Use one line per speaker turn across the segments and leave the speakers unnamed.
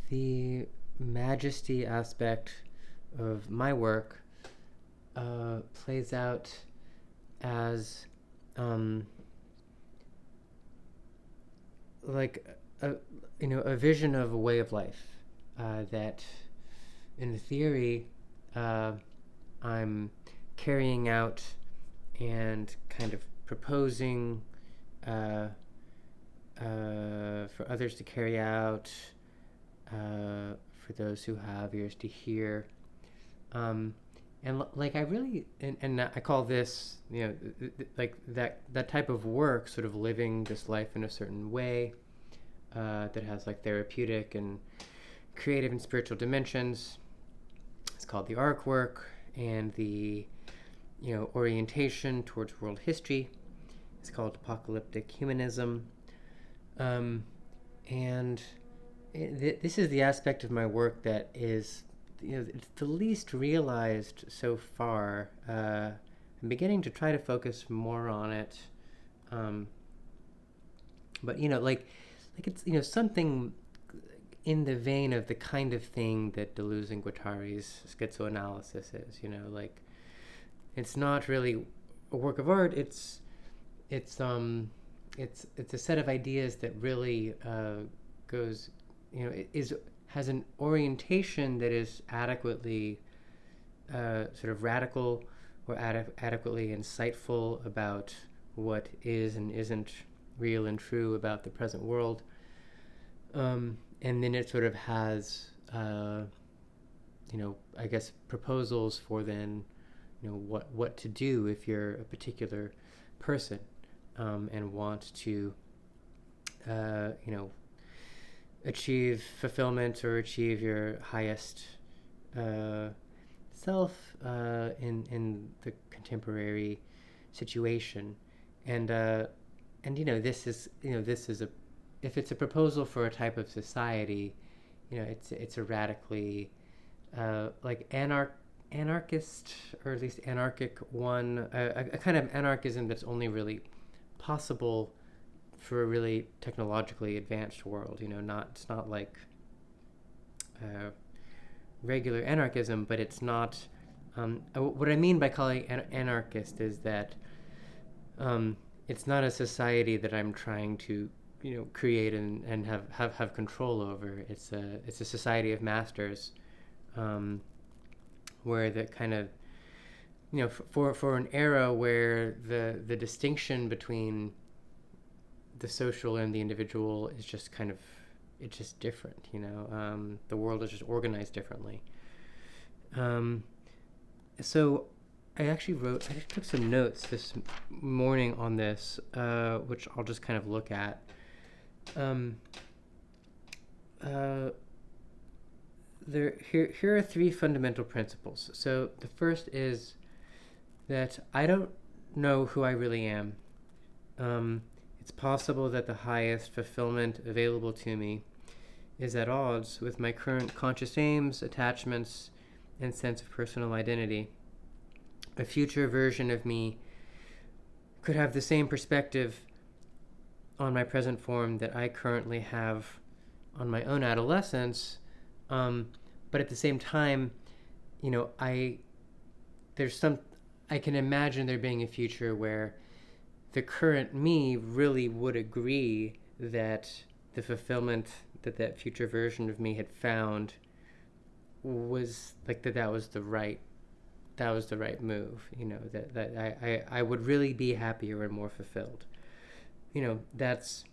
The Majesty aspect of my work plays out as like a vision of a way of life that, in theory, I'm carrying out and kind of proposing for others to carry out, for those who have ears to hear. And I really, and I call this, like that type of work, sort of living this life in a certain way that has like therapeutic and creative and spiritual dimensions. It's called the arc work, and the orientation towards world history. It's called Apocalyptic humanism. And this is the aspect of my work that is, it's the least realized so far. I'm beginning to try to focus more on it. But like it's something in the vein of the kind of thing that Deleuze and Guattari's schizoanalysis is. Like it's not really a work of art. It's a set of ideas that really goes, has an orientation that is adequately sort of radical or adequately insightful about what is and isn't real and true about the present world. And then it sort of has, I guess, proposals for then, what to do if you're a particular person and want to, achieve fulfillment or achieve your highest self in the contemporary situation. And this is a, if it's a proposal for a type of society, it's a radically like anarchist, or at least anarchic one, a kind of anarchism that's only really possible for a really technologically advanced world. It's not like regular anarchism, but it's not. What I mean by calling anarchist is that it's not a society that I'm trying to create and have control over. It's a society of masters, where the kind of for an era where the distinction between the social and the individual is just kind of, it's just different. The world is just organized differently. So I took some notes this morning on this, which I'll just kind of look at. Here are three fundamental principles. So the first is that I don't know who I really am. It's possible that the highest fulfillment available to me is at odds with my current conscious aims, attachments, and sense of personal identity. A future version of me could have the same perspective on my present form that I currently have on my own adolescence, but at the same time, I can imagine there being a future where the current me really would agree that the fulfillment that future version of me had found was like that was the right move. That I would really be happier and more fulfilled. This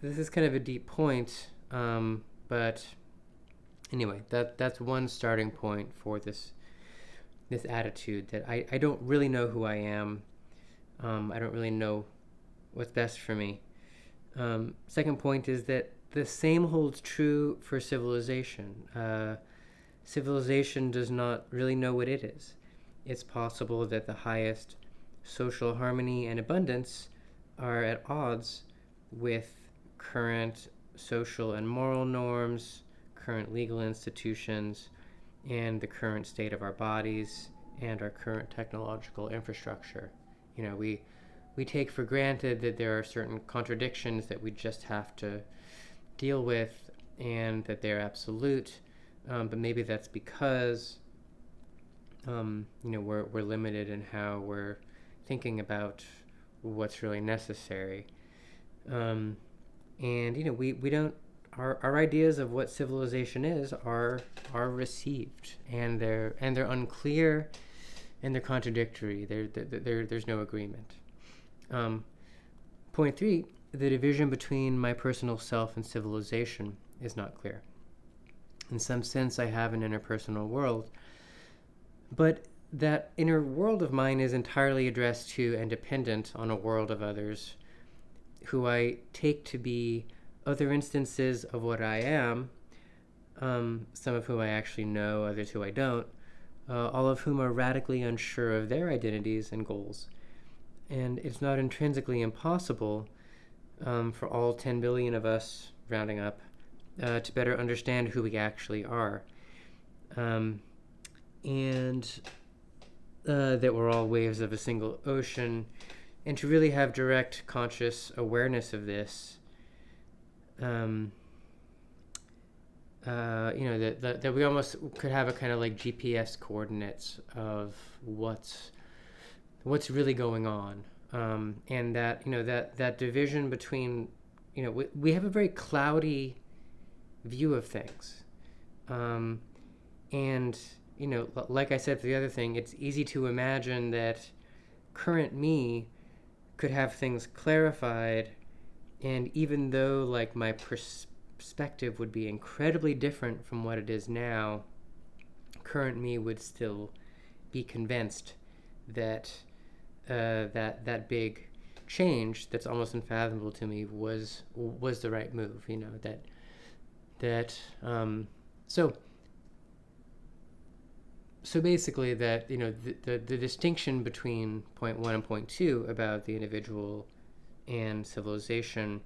is kind of a deep point, but anyway, that's one starting point for this attitude that I don't really know who I am. I don't really know what's best for me. Second point is that the same holds true for civilization. Civilization does not really know what it is. It's possible that the highest social harmony and abundance are at odds with current social and moral norms, current legal institutions, and the current state of our bodies and our current technological infrastructure. We take for granted that there are certain contradictions that we just have to deal with, and that they're absolute, but maybe that's because we're limited in how we're thinking about what's really necessary. And we don't, our ideas of what civilization is are received, and they're unclear, and they're contradictory. There's no agreement. Point 3, the division between my personal self and civilization is not clear. In some sense, I have an interpersonal world, but that inner world of mine is entirely addressed to and dependent on a world of others who I take to be other instances of what I am, some of whom I actually know, others who I don't, all of whom are radically unsure of their identities and goals. And it's not intrinsically impossible for all 10 billion of us, rounding up, to better understand who we actually are. And that we're all waves of a single ocean, and to really have direct conscious awareness of this, that we almost could have a kind of like GPS coordinates of what's really going on, and that that division between, we have a very cloudy view of things, and like I said for the other thing, it's easy to imagine that current me could have things clarified, and even though like my perspective would be incredibly different from what it is now, current me would still be convinced that that big change that's almost unfathomable to me was the right move. So basically that, the distinction between point 1 and point 2 about the individual and civilization,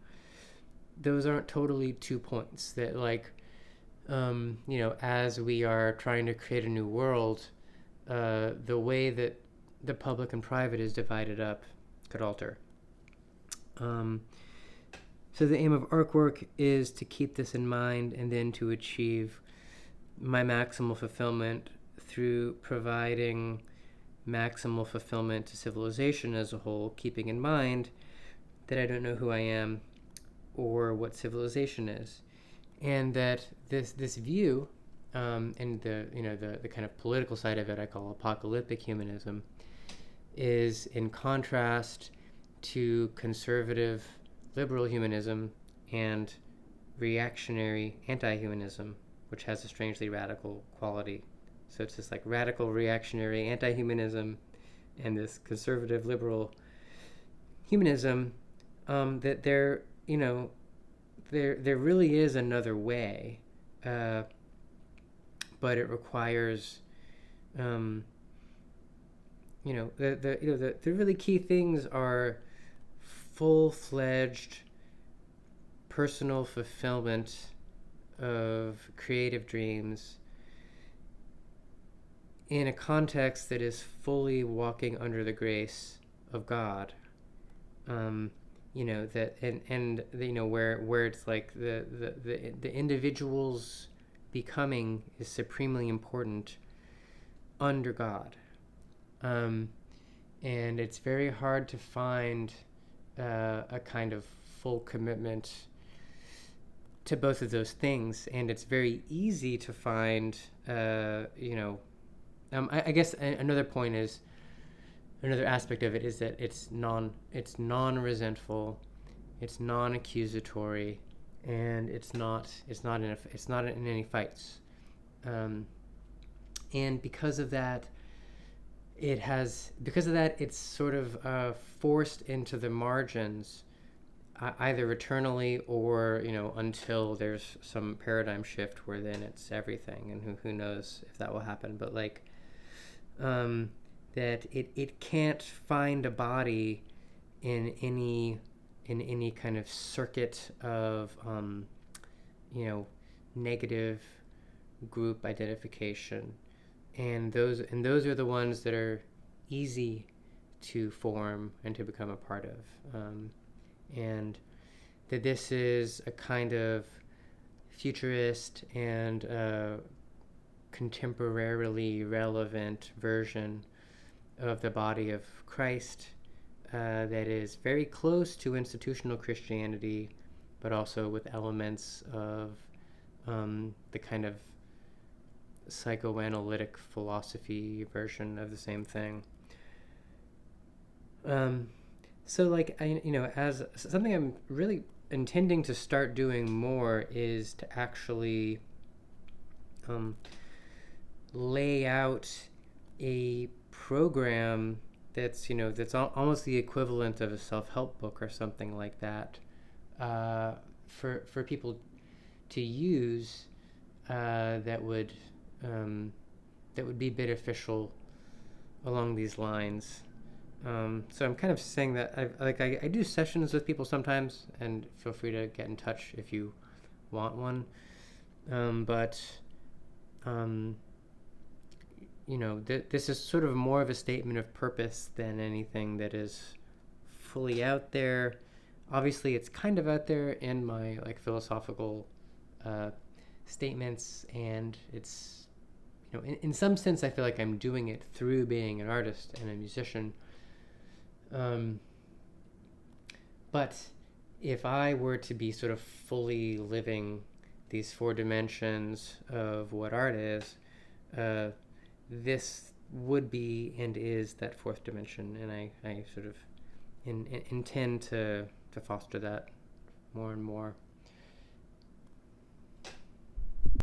those aren't totally 2 points. That as we are trying to create a new world, the way that the public and private is divided up could alter. So the aim of ArcWork is to keep this in mind, and then to achieve my maximal fulfillment through providing maximal fulfillment to civilization as a whole, keeping in mind that I don't know who I am or what civilization is, and that this view, and the kind of political side of it, I call apocalyptic humanism, is in contrast to conservative liberal humanism and reactionary anti-humanism, which has a strangely radical quality. So it's this like radical reactionary anti-humanism and this conservative liberal humanism, that there really is another way, but it requires the really key things are full-fledged personal fulfillment of creative dreams in a context that is fully walking under the grace of God, where it's like the individual's becoming is supremely important under God, and it's very hard to find a kind of full commitment to both of those things, and it's very easy to find I guess another aspect of it is that it's non-resentful, it's non-accusatory, and it's not in any fights, and because of that it's sort of forced into the margins, either eternally or until there's some paradigm shift where then it's everything, and who knows if that will happen, but that it can't find a body in any kind of circuit of negative group identification, and those are the ones that are easy to form and to become a part of, and that this is a kind of futurist and contemporarily relevant version of the body of Christ that is very close to institutional Christianity, but also with elements of the kind of psychoanalytic philosophy version of the same thing. So like as something I'm really intending to start doing more is to actually lay out a program that's almost the equivalent of a self-help book or something like that, for people to use, that would be beneficial along these lines. So I'm kind of saying that I do sessions with people sometimes, and feel free to get in touch if you want one. But this is sort of more of a statement of purpose than anything that is fully out there. Obviously, it's kind of out there in my philosophical statements, and it's in some sense I feel like I'm doing it through being an artist and a musician. But if I were to be sort of fully living these four dimensions of what art is, this would be and is that fourth dimension, and I sort of intend to foster that more and more.